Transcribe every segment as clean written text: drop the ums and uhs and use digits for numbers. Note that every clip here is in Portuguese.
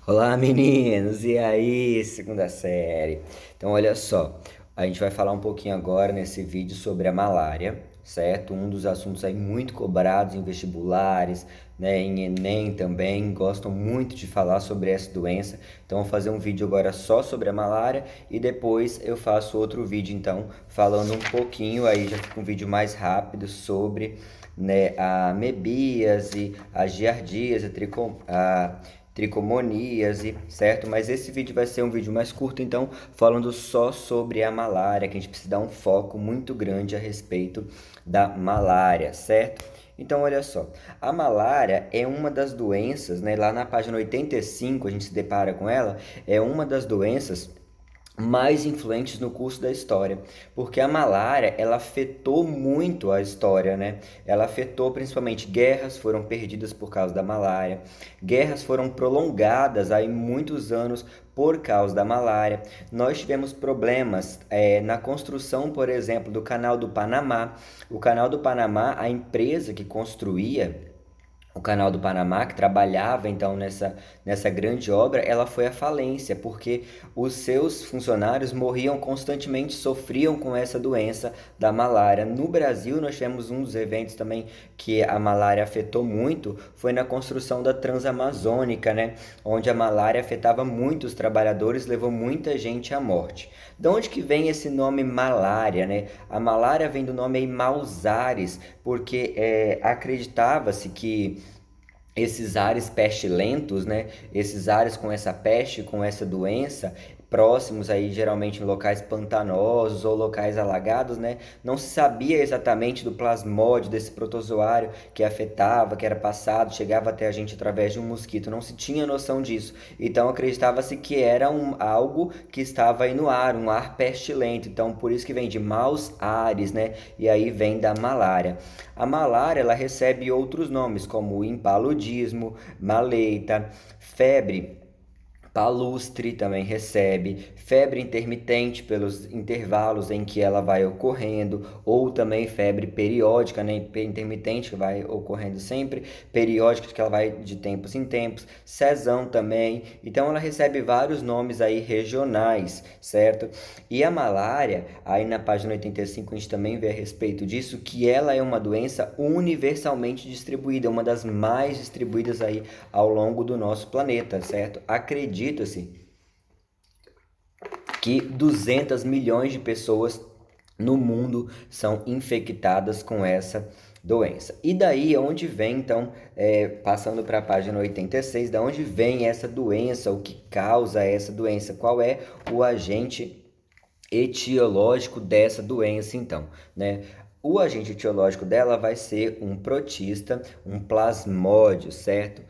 Olá, meninos! E aí, segunda série? Então, olha só, a gente vai falar um pouquinho agora nesse vídeo sobre a malária, certo? Um dos assuntos aí muito cobrados em vestibulares, né, em Enem também, gostam muito de falar sobre essa doença. Então, vou fazer um vídeo agora só sobre a malária e depois eu faço outro vídeo, então, falando um pouquinho, aí já fica um vídeo mais rápido sobre, né, a amebíase, a giardíase, a tricomoníase, certo? Mas esse vídeo vai ser um vídeo mais curto, então, falando só sobre a malária, que a gente precisa dar um foco muito grande a respeito da malária, certo? Então, olha só, a malária é uma das doenças, né? Lá na página 85 a gente se depara com ela, é uma das doenças mais influentes no curso da história, porque a malária, ela afetou muito a história, né? Ela afetou principalmente guerras foram perdidas por causa da malária, guerras foram prolongadas aí muitos anos por causa da malária. Nós tivemos problemas na construção, por exemplo, do Canal do Panamá. O Canal do Panamá, a empresa que construía o Canal do Panamá, que trabalhava então nessa grande obra, ela foi à falência, porque os seus funcionários morriam constantemente, sofriam com essa doença da malária. No Brasil, nós tivemos um dos eventos também que a malária afetou muito, foi na construção da Transamazônica, né? Onde a malária afetava muito os trabalhadores, levou muita gente à morte. De onde que vem esse nome malária, né? A malária vem do nome aí Mausares, porque acreditava-se que esses ares pestilentos, né? Esses ares com essa peste, com essa doença, próximos aí geralmente em locais pantanosos ou locais alagados, né? Não se sabia exatamente do plasmódio desse protozoário que afetava, que era passado, chegava até a gente através de um mosquito, não se tinha noção disso. Então acreditava-se que era algo que estava aí no ar, um ar pestilento. Então por isso que vem de maus ares, né? E aí vem da malária. A malária ela recebe outros nomes como impaludismo, maleita, febre palustre também recebe, febre intermitente pelos intervalos em que ela vai ocorrendo, ou também febre periódica, né, intermitente que vai ocorrendo sempre, periódica que ela vai de tempos em tempos, cesão também. Então ela recebe vários nomes aí regionais, certo? E a malária, aí na página 85 a gente também vê a respeito disso, que ela é uma doença universalmente distribuída, uma das mais distribuídas aí ao longo do nosso planeta, certo? Acredita-se que 200 milhões de pessoas no mundo são infectadas com essa doença. E daí, onde vem, então, passando para a página 86, da onde vem essa doença, o que causa essa doença, qual é o agente etiológico dessa doença, então, né? O agente etiológico dela vai ser um protista, um plasmódio, certo?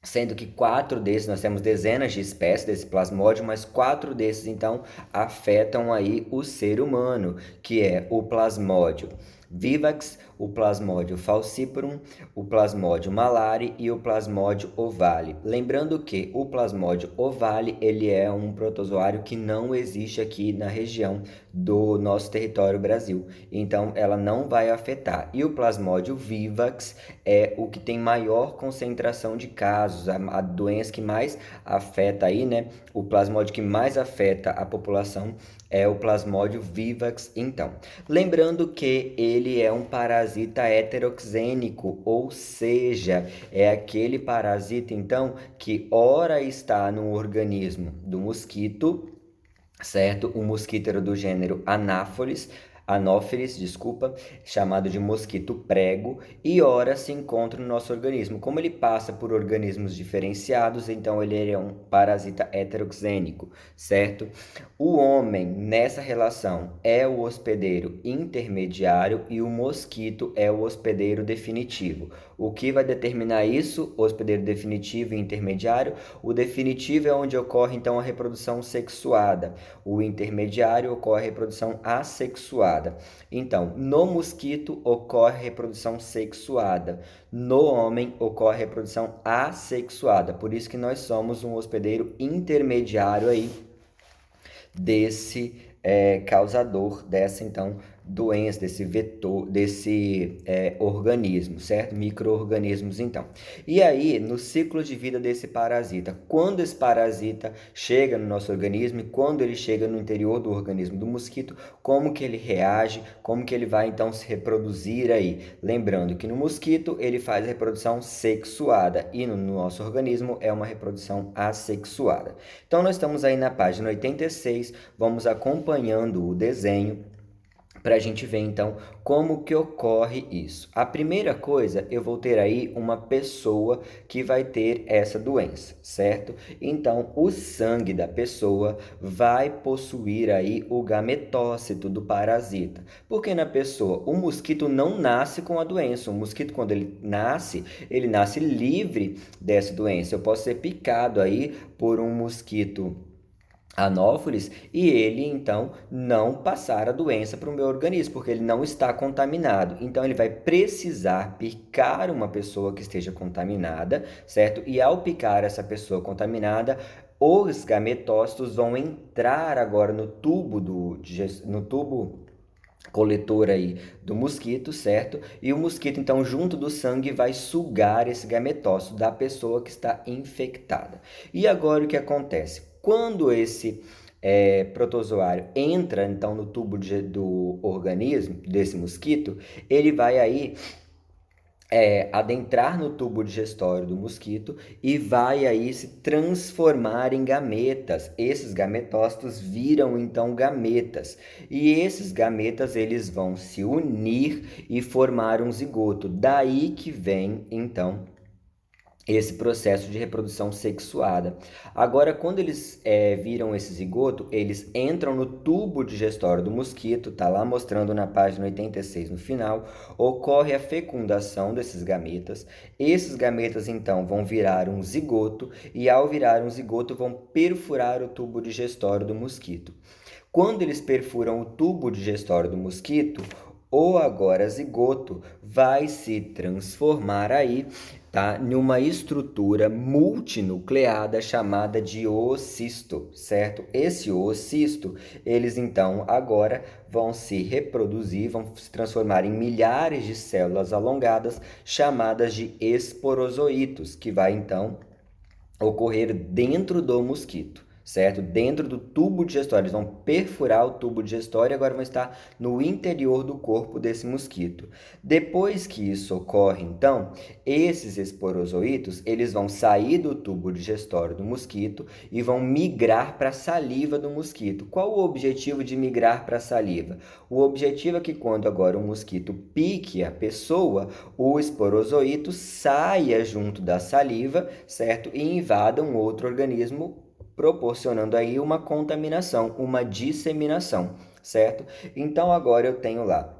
Sendo que quatro desses, nós temos dezenas de espécies desse plasmódio, mas quatro desses então afetam aí o ser humano, que é o plasmódio vivax, o plasmódio falciparum, o plasmódio malari e o plasmódio ovale. Lembrando que o plasmódio ovale, ele é um protozoário que não existe aqui na região do nosso território Brasil, então ela não vai afetar. E o plasmódio vivax é o que tem maior concentração de casos, a doença que mais afeta aí, né? O plasmódio que mais afeta a população é o plasmódio vivax, então. Lembrando que ele é um parasita heteroxênico, ou seja, é aquele parasita, então, que ora está no organismo do mosquito, certo? O mosquito era do gênero Anopheles, desculpa, chamado de mosquito prego, e ora se encontra no nosso organismo. Como ele passa por organismos diferenciados, então ele é um parasita heteroxênico, certo? O homem, nessa relação, é o hospedeiro intermediário e o mosquito é o hospedeiro definitivo. O que vai determinar isso? Hospedeiro definitivo e intermediário. O definitivo é onde ocorre, então, a reprodução sexuada. O intermediário ocorre a reprodução assexuada. Então, no mosquito ocorre a reprodução sexuada. No homem ocorre a reprodução assexuada. Por isso que nós somos um hospedeiro intermediário aí desse causador dessa então doença, desse vetor, desse organismo, certo? Micro-organismos, então. E aí, no ciclo de vida desse parasita, quando esse parasita chega no nosso organismo e quando ele chega no interior do organismo do mosquito, como que ele reage, como que ele vai então se reproduzir aí. Lembrando que no mosquito ele faz a reprodução sexuada e no nosso organismo é uma reprodução assexuada. Então nós estamos aí na página 86, vamos acompanhando o desenho para a gente ver então como que ocorre isso. A primeira coisa, eu vou ter aí uma pessoa que vai ter essa doença, certo? Então, o sangue da pessoa vai possuir aí o gametócito do parasita. Porque na pessoa, o mosquito não nasce com a doença. O mosquito, quando ele nasce livre dessa doença. Eu posso ser picado aí por um mosquito anófeles e ele então não passar a doença para o meu organismo, porque ele não está contaminado. Então ele vai precisar picar uma pessoa que esteja contaminada, certo? E ao picar essa pessoa contaminada, os gametócitos vão entrar agora no tubo coletor aí do mosquito, certo? E o mosquito, então, junto do sangue, vai sugar esse gametócito da pessoa que está infectada. E agora o que acontece? Quando esse protozoário entra, então, no tubo do organismo desse mosquito, ele vai aí adentrar no tubo digestório do mosquito e vai aí se transformar em gametas. Esses gametócitos viram então gametas e esses gametas eles vão se unir e formar um zigoto. Daí que vem então esse processo de reprodução sexuada. Agora, quando eles viram esse zigoto, eles entram no tubo digestório do mosquito, tá lá mostrando na página 86 no final, ocorre a fecundação desses gametas. Esses gametas, então, vão virar um zigoto e, ao virar um zigoto, vão perfurar o tubo digestório do mosquito. Quando eles perfuram o tubo digestório do mosquito, o agora zigoto vai se transformar aí, tá, numa estrutura multinucleada chamada de oocisto, certo? Esse oocisto, eles então agora vão se reproduzir, vão se transformar em milhares de células alongadas chamadas de esporozoítos, que vai então ocorrer dentro do mosquito, certo? Dentro do tubo digestório. Eles vão perfurar o tubo digestório e agora vão estar no interior do corpo desse mosquito. Depois que isso ocorre, então, esses esporozoítos, eles vão sair do tubo digestório do mosquito e vão migrar para a saliva do mosquito. Qual o objetivo de migrar para a saliva? O objetivo é que quando agora o mosquito pique a pessoa, o esporozoito saia junto da saliva, certo? E invada um outro organismo, proporcionando aí uma contaminação, uma disseminação, certo? Então agora eu tenho lá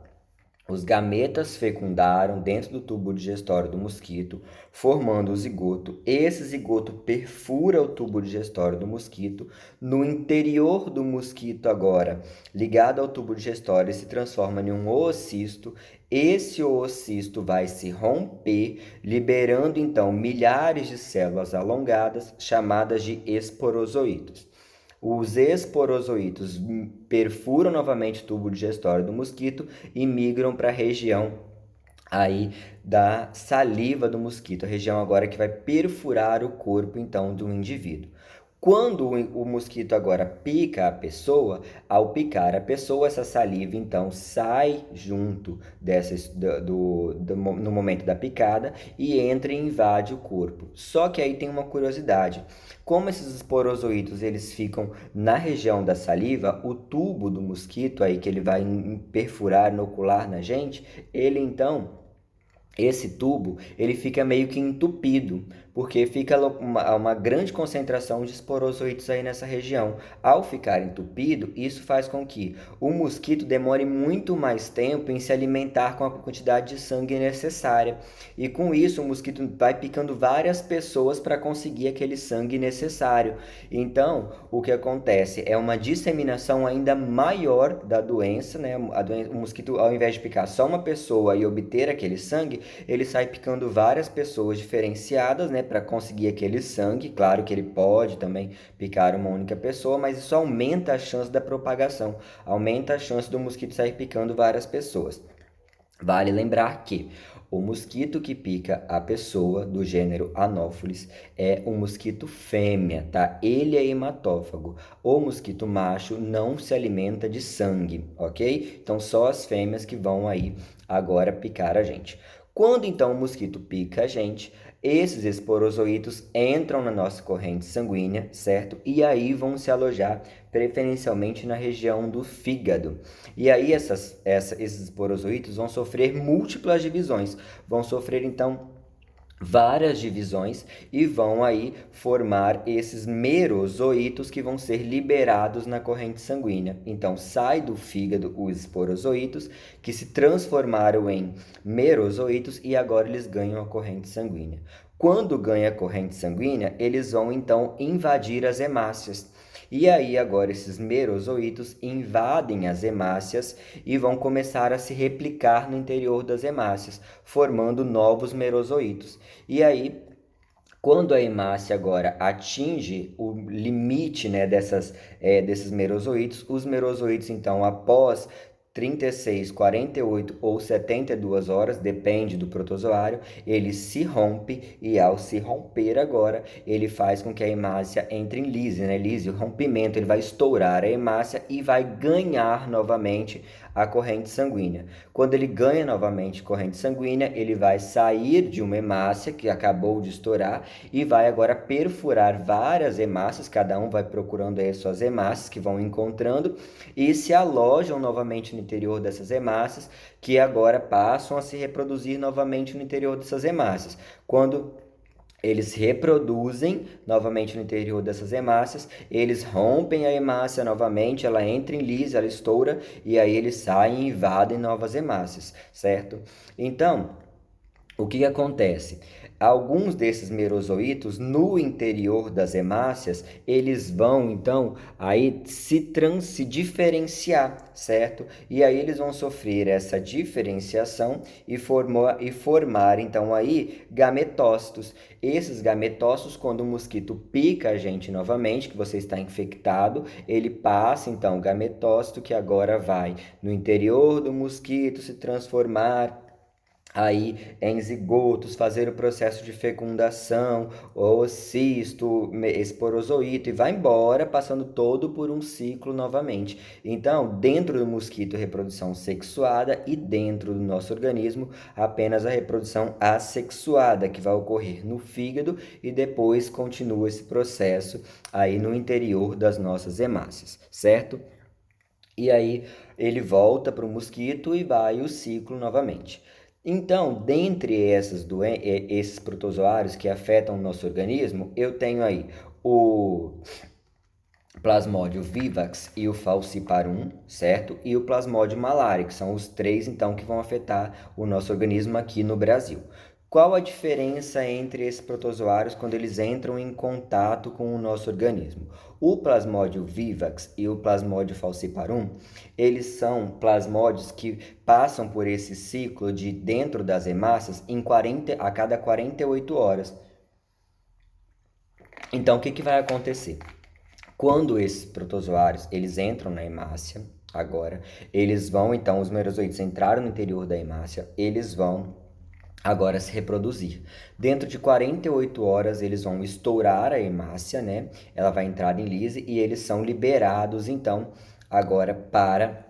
os gametas fecundaram dentro do tubo digestório do mosquito, formando o zigoto. Esse zigoto perfura o tubo digestório do mosquito. No interior do mosquito agora, ligado ao tubo digestório, se transforma em um oocisto. Esse oocisto vai se romper, liberando então milhares de células alongadas, chamadas de esporozoítos. Os esporozoítos perfuram novamente o tubo digestório do mosquito e migram para a região aí da saliva do mosquito, a região agora que vai perfurar o corpo então do indivíduo. Quando o mosquito agora pica a pessoa, ao picar a pessoa, essa saliva então sai junto no momento da picada e entra e invade o corpo. Só que aí tem uma curiosidade. Como esses esporozoítos eles ficam na região da saliva, o tubo do mosquito aí que ele vai perfurar, inocular na gente, ele então esse tubo, ele fica meio que entupido, porque fica uma grande concentração de esporozoítos aí nessa região. Ao ficar entupido, isso faz com que o mosquito demore muito mais tempo em se alimentar com a quantidade de sangue necessária. E com isso, o mosquito vai picando várias pessoas para conseguir aquele sangue necessário. Então, o que acontece é uma disseminação ainda maior da doença, né? O mosquito, ao invés de picar só uma pessoa e obter aquele sangue, ele sai picando várias pessoas diferenciadas, né, para conseguir aquele sangue. Claro que ele pode também picar uma única pessoa, mas isso aumenta a chance da propagação, aumenta a chance do mosquito sair picando várias pessoas. Vale lembrar que o mosquito que pica a pessoa do gênero Anopheles é um mosquito fêmea, tá? Ele é hematófago. O mosquito macho não se alimenta de sangue, ok? Então só as fêmeas que vão aí agora picar a gente. Quando então o mosquito pica a gente, esses esporozoítos entram na nossa corrente sanguínea, certo? E aí vão se alojar preferencialmente na região do fígado. E aí esses esporozoítos vão sofrer múltiplas divisões, vão sofrer então várias divisões e vão aí formar esses merozoítos que vão ser liberados na corrente sanguínea. Então sai do fígado os esporozoítos que se transformaram em merozoítos e agora eles ganham a corrente sanguínea. Quando ganha a corrente sanguínea, eles vão então invadir as hemácias. E aí agora esses merozoítos invadem as hemácias e vão começar a se replicar no interior das hemácias, formando novos merozoítos. E aí, quando a hemácia agora atinge o limite, né, desses merozoítos, os merozoítos, então, após 36, 48 ou 72 horas, depende do protozoário, ele se rompe e ao se romper agora, ele faz com que a hemácia entre em lise, né? Lise, o rompimento, ele vai estourar a hemácia e vai ganhar novamente a corrente sanguínea. Quando ele ganha novamente corrente sanguínea, ele vai sair de uma hemácia que acabou de estourar e vai agora perfurar várias hemácias, cada um vai procurando aí suas hemácias que vão encontrando e se alojam novamente no interior dessas hemácias, que agora passam a se reproduzir novamente no interior dessas hemácias. Quando eles reproduzem novamente no interior dessas hemácias, eles rompem a hemácia novamente, ela entra em lise, ela estoura, e aí eles saem e invadem novas hemácias, certo? Então, o que acontece? Alguns desses merozoítos no interior das hemácias, eles vão então aí se diferenciar, certo? E aí eles vão sofrer essa diferenciação e formar então aí gametócitos. Esses gametócitos, quando o mosquito pica a gente novamente, que você está infectado, ele passa então o gametócito que agora vai no interior do mosquito se transformar aí em zigotos, fazer o processo de fecundação, ou cisto, esporozoíto, e vai embora, passando todo por um ciclo novamente. Então, dentro do mosquito, reprodução sexuada, e dentro do nosso organismo, apenas a reprodução assexuada, que vai ocorrer no fígado, e depois continua esse processo aí no interior das nossas hemácias, certo? E aí ele volta para o mosquito e vai o ciclo novamente. Então, dentre esses protozoários que afetam o nosso organismo, eu tenho aí o Plasmodium vivax e o Falciparum, certo? E o Plasmodium malariae, que são os três, então, que vão afetar o nosso organismo aqui no Brasil. Qual a diferença entre esses protozoários quando eles entram em contato com o nosso organismo? O Plasmodium vivax e o Plasmodium falciparum, eles são plasmódios que passam por esse ciclo de dentro das hemácias a cada 48 horas. Então, o que vai acontecer? Quando esses protozoários eles entram na hemácia, agora, eles vão, então, os merozoítos entraram no interior da hemácia, eles vão agora se reproduzir. Dentro de 48 horas eles vão estourar a hemácia, né? Ela vai entrar em lise e eles são liberados então agora para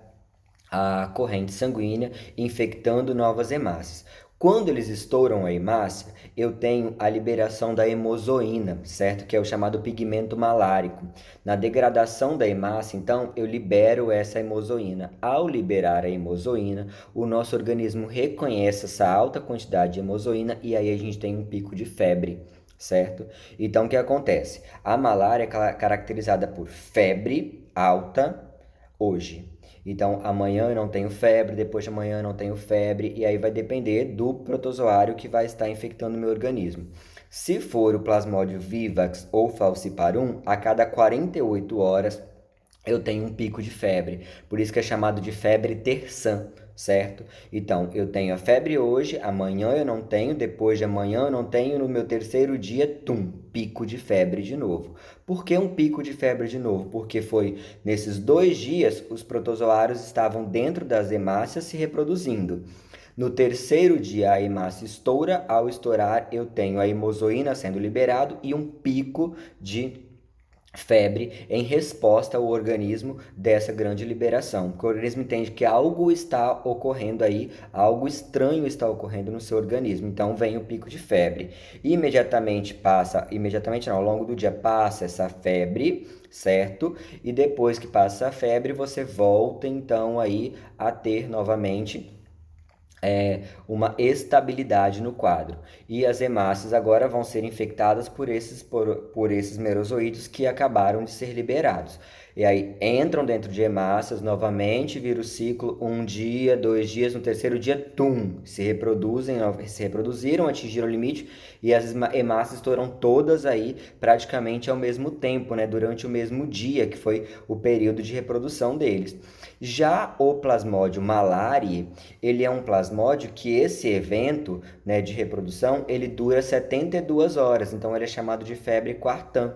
a corrente sanguínea, infectando novas hemácias. Quando eles estouram a hemácia, eu tenho a liberação da hemozoína, certo? Que é o chamado pigmento malárico. Na degradação da hemácia, então, eu libero essa hemozoína. Ao liberar a hemozoína, o nosso organismo reconhece essa alta quantidade de hemozoína e aí a gente tem um pico de febre, certo? Então, o que acontece? A malária é caracterizada por febre alta hoje. Então, amanhã eu não tenho febre, depois de amanhã eu não tenho febre, e aí vai depender do protozoário que vai estar infectando o meu organismo. Se for o Plasmodium vivax ou Falciparum, a cada 48 horas eu tenho um pico de febre. Por isso que é chamado de febre terçã, certo? Então, eu tenho a febre hoje, amanhã eu não tenho, depois de amanhã eu não tenho, no meu terceiro dia, pico de febre de novo. Por que um pico de febre de novo? Porque foi nesses 2 dias os protozoários estavam dentro das hemácias se reproduzindo. No terceiro dia, a hemácia estoura. Ao estourar, eu tenho a hemozoína sendo liberado e um pico de febre em resposta ao organismo dessa grande liberação. Porque o organismo entende que algo está ocorrendo aí, algo estranho está ocorrendo no seu organismo. Então vem o pico de febre. Imediatamente não, ao longo do dia passa essa febre, certo? E depois que passa a febre, você volta então aí a ter novamente uma estabilidade no quadro. E as hemácias agora vão ser infectadas por esses merozoítos que acabaram de ser liberados. E aí entram dentro de hemácias novamente, vira o ciclo 1 dia, 2 dias, no terceiro dia, se reproduziram, atingiram o limite e as hemácias estouram todas aí praticamente ao mesmo tempo, né, durante o mesmo dia, que foi o período de reprodução deles. Já o Plasmodium malariae, ele é um plasmódio que esse evento, né, de reprodução, ele dura 72 horas, então ele é chamado de febre quartã.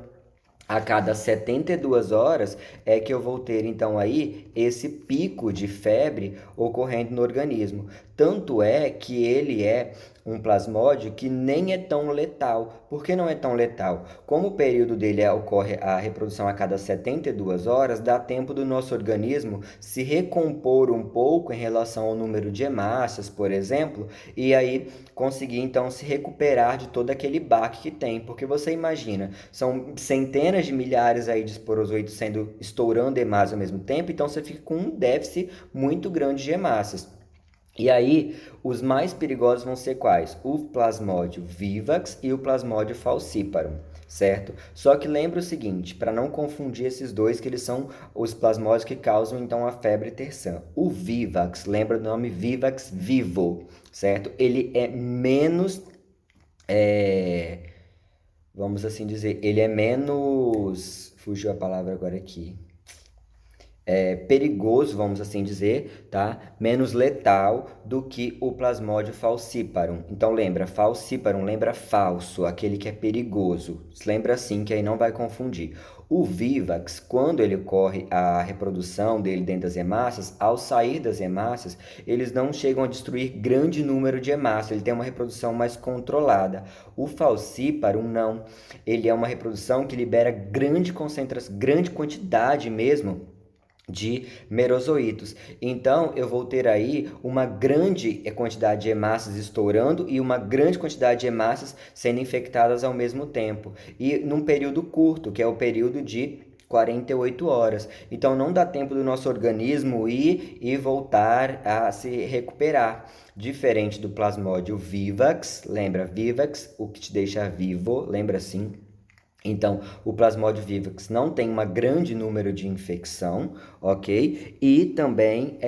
A cada 72 horas é que eu vou ter então aí esse pico de febre ocorrendo no organismo. Tanto é que ele é um plasmódio que nem é tão letal. Por que não é tão letal? Como o período dele ocorre a reprodução a cada 72 horas, dá tempo do nosso organismo se recompor um pouco em relação ao número de hemácias, por exemplo, e aí conseguir então se recuperar de todo aquele baque que tem. Porque você imagina, são centenas de milhares aí de esporozoitos estourando hemácias ao mesmo tempo, então você fica com um déficit muito grande de hemácias. E aí, os mais perigosos vão ser quais? O Plasmodium vivax e o Plasmodium falciparum, certo? Só que lembra o seguinte, para não confundir esses dois, que eles são os plasmódios que causam então a febre terçã. O vivax, lembra do nome vivax vivo, certo? Ele é menos, vamos assim dizer, ele é menos, fugiu a palavra agora aqui, perigoso, vamos assim dizer, tá? Menos letal do que o Plasmodium falciparum. Então lembra, falciparum lembra falso, aquele que é perigoso. Lembra assim que aí não vai confundir. O Vivax, quando ele ocorre a reprodução dele dentro das hemácias, ao sair das hemácias, eles não chegam a destruir grande número de hemácias, ele tem uma reprodução mais controlada. O Falciparum não, ele é uma reprodução que libera grande concentração, grande quantidade mesmo de merozoítos. Então, eu vou ter aí uma grande quantidade de hemácias estourando e uma grande quantidade de hemácias sendo infectadas ao mesmo tempo. E num período curto, que é o período de 48 horas. Então, não dá tempo do nosso organismo ir e voltar a se recuperar. Diferente do Plasmodium vivax, lembra Vivax, o que te deixa vivo, lembra assim? Então, o Plasmodium vivax não tem um grande número de infecção, ok? E também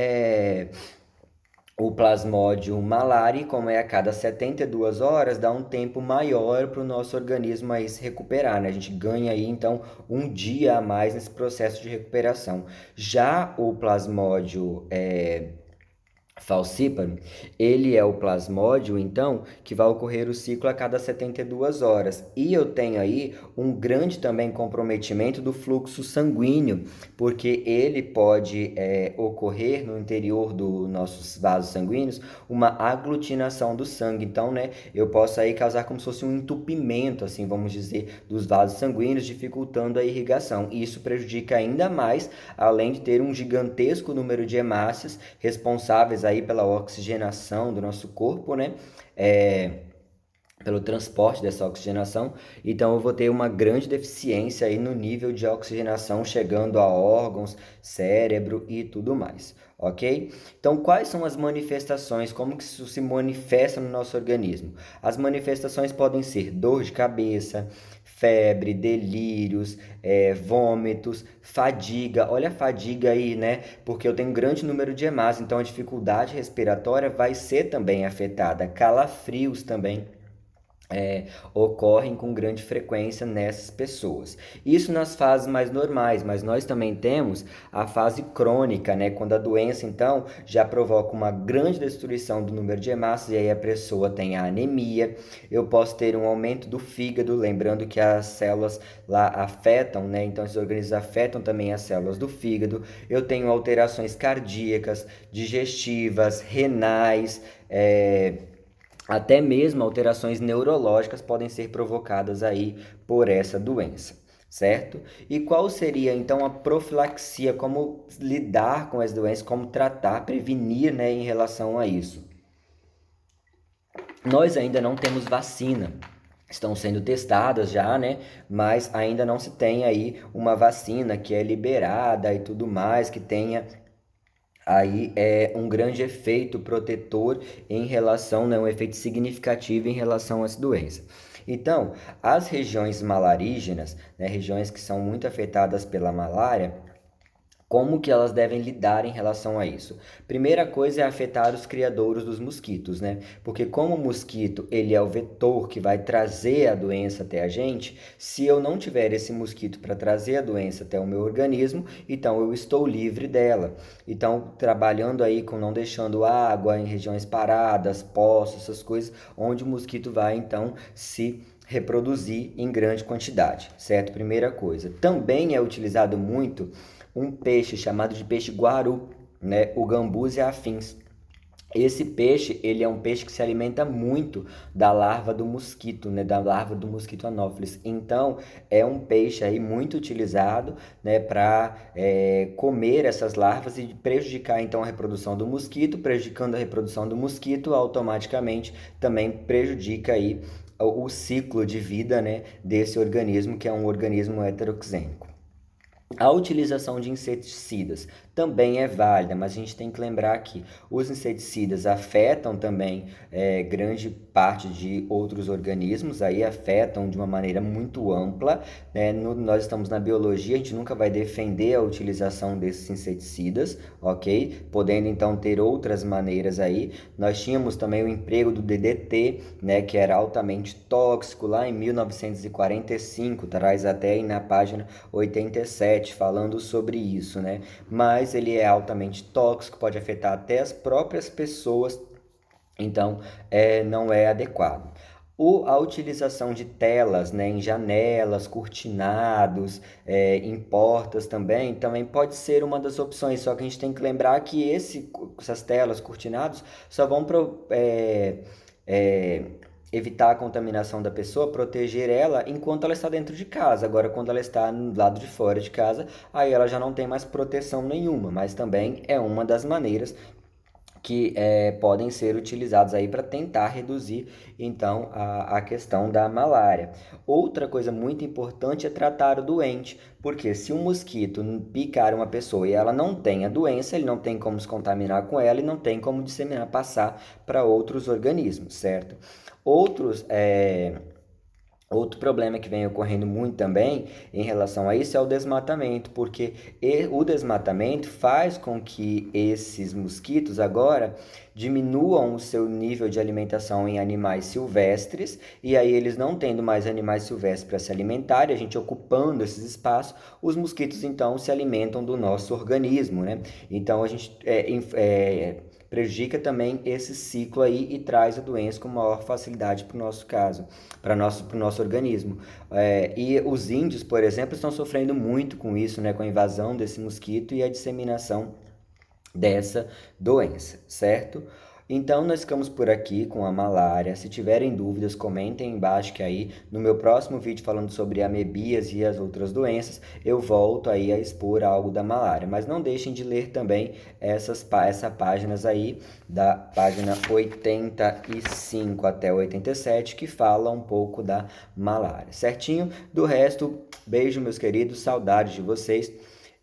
o Plasmodium malariae, como é a cada 72 horas, dá um tempo maior para o nosso organismo aí se recuperar, né? A gente ganha aí, então, um dia a mais nesse processo de recuperação. Já o Plasmodium falciparum, ele é o plasmódio, então, que vai ocorrer o ciclo a cada 72 horas. E eu tenho aí um grande também comprometimento do fluxo sanguíneo, porque ele pode ocorrer no interior dos nossos vasos sanguíneos uma aglutinação do sangue. Então, né, eu posso aí causar como se fosse um entupimento, assim, vamos dizer, dos vasos sanguíneos, dificultando a irrigação. E isso prejudica ainda mais, além de ter um gigantesco número de hemácias responsáveis aí pela oxigenação do nosso corpo, né? Pelo transporte dessa oxigenação, então eu vou ter uma grande deficiência aí no nível de oxigenação chegando a órgãos, cérebro e tudo mais, ok? Então, quais são as manifestações, como que isso se manifesta no nosso organismo? As manifestações podem ser dor de cabeça, febre, delírios, vômitos, fadiga. Olha a fadiga aí, né? Porque eu tenho um grande número de hemácias, então a dificuldade respiratória vai ser também afetada, calafrios também. ocorrem com grande frequência nessas pessoas. Isso nas fases mais normais, mas nós também temos a fase crônica, né? Quando a doença, então, já provoca uma grande destruição do número de hemácias e aí a pessoa tem a anemia. Eu posso ter um aumento do fígado, lembrando que as células lá afetam, né? Então, esses organismos afetam também as células do fígado. Eu tenho alterações cardíacas, digestivas, renais, até mesmo alterações neurológicas podem ser provocadas aí por essa doença, certo? E qual seria então a profilaxia, como lidar com as doenças, como tratar, prevenir, né, em relação a isso? Nós ainda não temos vacina. Estão sendo testadas já, né? Mas ainda não se tem aí uma vacina que é liberada e tudo mais, que tenha aí um grande efeito protetor em relação, né, um efeito significativo em relação a essa doença. Então, as regiões malarígenas, né, regiões que são muito afetadas pela malária, como que elas devem lidar em relação a isso? Primeira coisa é afetar os criadouros dos mosquitos, né? Porque como o mosquito, ele é o vetor que vai trazer a doença até a gente, se eu não tiver esse mosquito para trazer a doença até o meu organismo, então eu estou livre dela. Então, trabalhando aí com não deixando água em regiões paradas, poços, essas coisas, onde o mosquito vai então se reproduzir em grande quantidade, certo? Primeira coisa. Também é utilizado muito um peixe chamado de peixe guaru, né? O gambus e afins. Esse peixe, ele é um peixe que se alimenta muito da larva do mosquito, né, da larva do mosquito anófeles. Então, é um peixe aí muito utilizado, né, para comer essas larvas e prejudicar então a reprodução do mosquito, prejudicando a reprodução do mosquito, automaticamente também prejudica aí o ciclo de vida, né, desse organismo, que é um organismo heteroxênico. A utilização de inseticidas também é válida, mas a gente tem que lembrar que os inseticidas afetam também grande parte de outros organismos, aí afetam de uma maneira muito ampla, né? Nós estamos na biologia, a gente nunca vai defender a utilização desses inseticidas, ok? Podendo então ter outras maneiras aí. Nós tínhamos também o emprego do DDT, né, que era altamente tóxico lá em 1945, traz até aí na página 87 falando sobre isso, né? Mas ele é altamente tóxico, pode afetar até as próprias pessoas, então não é adequado. A utilização de telas, né, em janelas, cortinados, em portas também pode ser uma das opções, só que a gente tem que lembrar que essas telas, cortinados, só vão evitar a contaminação da pessoa, proteger ela enquanto ela está dentro de casa. Agora, quando ela está do lado de fora de casa, aí ela já não tem mais proteção nenhuma, mas também é uma das maneiras que podem ser utilizados aí para tentar reduzir então a questão da malária. Outra coisa muito importante é tratar o doente, porque se um mosquito picar uma pessoa e ela não tem a doença, ele não tem como se contaminar com ela e não tem como disseminar, passar para outros organismos, certo? Outros Outro problema que vem ocorrendo muito também em relação a isso é o desmatamento, porque o desmatamento faz com que esses mosquitos agora diminuam o seu nível de alimentação em animais silvestres, e aí eles não tendo mais animais silvestres para se alimentar, e a gente ocupando esses espaços, os mosquitos então se alimentam do nosso organismo, né? Então a gente prejudica também esse ciclo aí e traz a doença com maior facilidade para o nosso caso, para o nosso organismo. E os índios, por exemplo, estão sofrendo muito com isso, né, com a invasão desse mosquito e a disseminação dessa doença, certo? Então nós ficamos por aqui com a malária. Se tiverem dúvidas, comentem embaixo que aí no meu próximo vídeo falando sobre amebias e as outras doenças, eu volto aí a expor algo da malária. Mas não deixem de ler também essas páginas aí, da página 85 até 87, que fala um pouco da malária, certinho? Do resto, beijo meus queridos, saudades de vocês.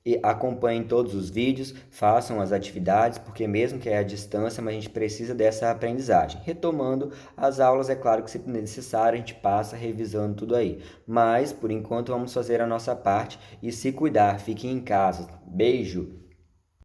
E acompanhem todos os vídeos, façam as atividades, porque mesmo que é à distância, mas a gente precisa dessa aprendizagem. Retomando as aulas, é claro que se necessário, a gente passa revisando tudo aí. Mas, por enquanto, vamos fazer a nossa parte e se cuidar. Fiquem em casa. Beijo!